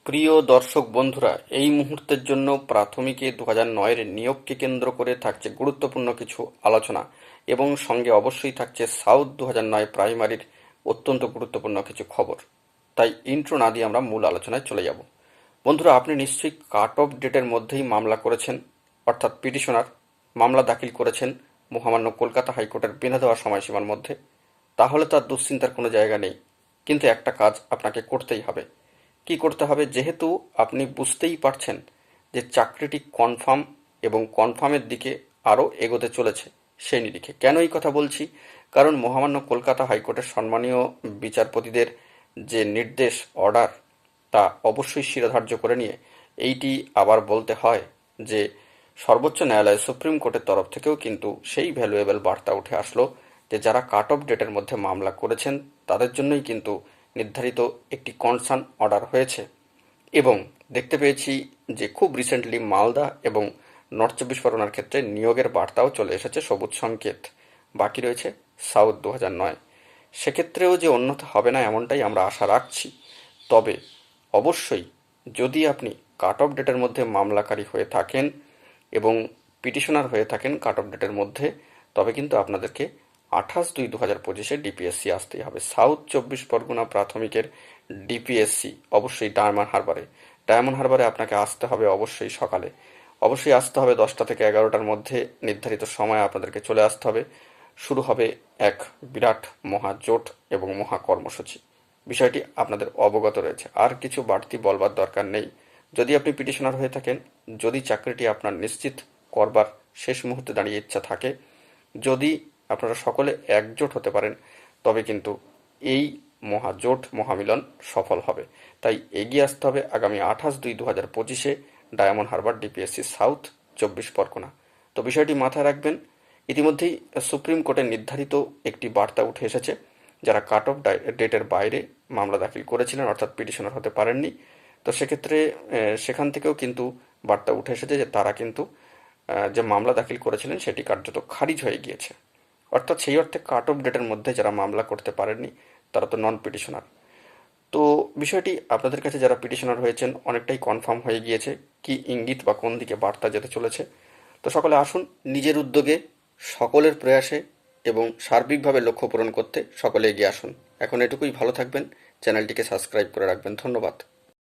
প্রিয় দর্শক বন্ধুরা, এই মুহূর্তের জন্য প্রাথমিকে 2009-এর নিয়োগকে কেন্দ্র করে থাকছে গুরুত্বপূর্ণ কিছু আলোচনা এবং সঙ্গে অবশ্যই থাকছে সাউথ 2009 প্রাইমারির অত্যন্ত গুরুত্বপূর্ণ কিছু খবর। তাই ইন্ট্রো না দিয়ে আমরা মূল আলোচনায় চলে যাব। বন্ধুরা, আপনি নিশ্চয়ই কাট অফ ডেটের মধ্যেই মামলা করেছেন, অর্থাৎ পিটিশনার মামলা দাখিল করেছেন মহামান্য কলকাতা হাইকোর্টের বেঁধে দেওয়া সময়সীমার মধ্যে। তাহলে তার দুশ্চিন্তার কোনো জায়গা নেই, কিন্তু একটা কাজ আপনাকে করতেই হবে। কি করতে হবে? যেহেতু আপনি বুঝতেই পারছেন যে চাকরিটি কনফার্ম এবং কনফার্মের দিকে আরও এগোতে চলেছে, সেই নিরিখে কেন এই কথা বলছি? কারণ মহামান্য কলকাতা হাইকোর্টের সম্মানীয় বিচারপতিদের যে নির্দেশ, অর্ডার, তা অবশ্যই শিরোধার্য করে নিয়ে এইটি আবার বলতে হয় যে সর্বোচ্চ ন্যায়ালয় সুপ্রিম কোর্টের তরফ থেকেও কিন্তু সেই ভ্যালুয়েবল বার্তা উঠে আসলো যে যারা কাট অফ ডেটের মধ্যে মামলা করেছেন তাদের জন্যই কিন্তু নির্ধারিত একটি কনসার্ন অর্ডার হয়েছে। এবং দেখতে পেয়েছি যে খুব রিসেন্টলি মালদা এবং নর্থ চব্বিশ পরগনার ক্ষেত্রে নিয়োগের বার্তাও চলে এসেছে, সবুজ সংকেত। বাকি রয়েছে সাউথ 2009। সেক্ষেত্রেও যে অন্যথা হবে না এমনটাই আমরা আশা রাখছি। তবে অবশ্যই যদি আপনি কাট অফ ডেটের মধ্যে মামলাকারী হয়ে থাকেন এবং পিটিশনার হয়ে থাকেন কাট অফ ডেটের মধ্যে, তবে কিন্তু আপনাদেরকে 28/2/2025 ডিপিএসসি আসতেই হবে। সাউথ 24 পরগনা প্রাথমিকের ডিপিএসসি অবশ্যই ডায়মন্ড হারবারে আপনাকে আসতে হবে অবশ্যই সকালে। অবশ্যই আসতে হবে 10টা থেকে 11টার মধ্যে, নির্ধারিত সময়ে আপনাদেরকে চলে আসতে হবে। শুরু হবে এক বিরাট মহাজোট এবং মহা কর্মসূচি। বিষয়টি আপনাদের অবগত রয়েছে, আর কিছু বাড়তি বলবার দরকার নেই। যদি আপনি পিটিশনার হয়ে থাকেন, যদি চাকরিটি আপনার নিশ্চিত করবার শেষ মুহূর্তে দাঁড়িয়ে ইচ্ছা থাকে, যদি আপনারা সকলে একজোট হতে পারেন, তবে কিন্তু এই মহাজোট মহামিলন সফল হবে। তাই এগিয়ে আসতে হবে আগামী 28/2/2025 diamond Harbour DPSC south 24 Pargana. তো বিষয়টি মাথায় রাখবেন। ইতিমধ্যেই সুপ্রিম কোর্টের নির্ধারিত একটি বার্তা উঠে এসেছে, যারা কাট অফ ডেটের বাইরে মামলা দাখিল করেছিলেন অর্থাৎ পিটিশনার হতে পারেননি, তো সেক্ষেত্রে সেখান থেকেও কিন্তু বার্তা উঠে এসেছে যে তারা কিন্তু যে মামলা দাখিল করেছিলেন সেটি কার্যত খারিজ হয়ে গিয়েছে। অর্থাৎ সেই অর্থে কাট অফ ডেটের মধ্যে যারা মামলা করতে পারেননি তারা তো নন পিটিশনার। তো বিষয়টি আপনাদের কাছে যারা পিটিশনার হয়েছেন অনেকটাই কনফার্ম হয়ে গিয়েছে কি ইঙ্গিত বা কোন দিকে বার্তা যেতে চলেছে। তো সকলে আসুন, নিজের উদ্যোগে, সকলের প্রয়াসে এবং সার্বিকভাবে লক্ষ্য পূরণ করতে সকলে এগিয়ে আসুন। এখন এটুকুই, ভালো থাকবেন, চ্যানেলটিকে সাবস্ক্রাইব করে রাখবেন। ধন্যবাদ।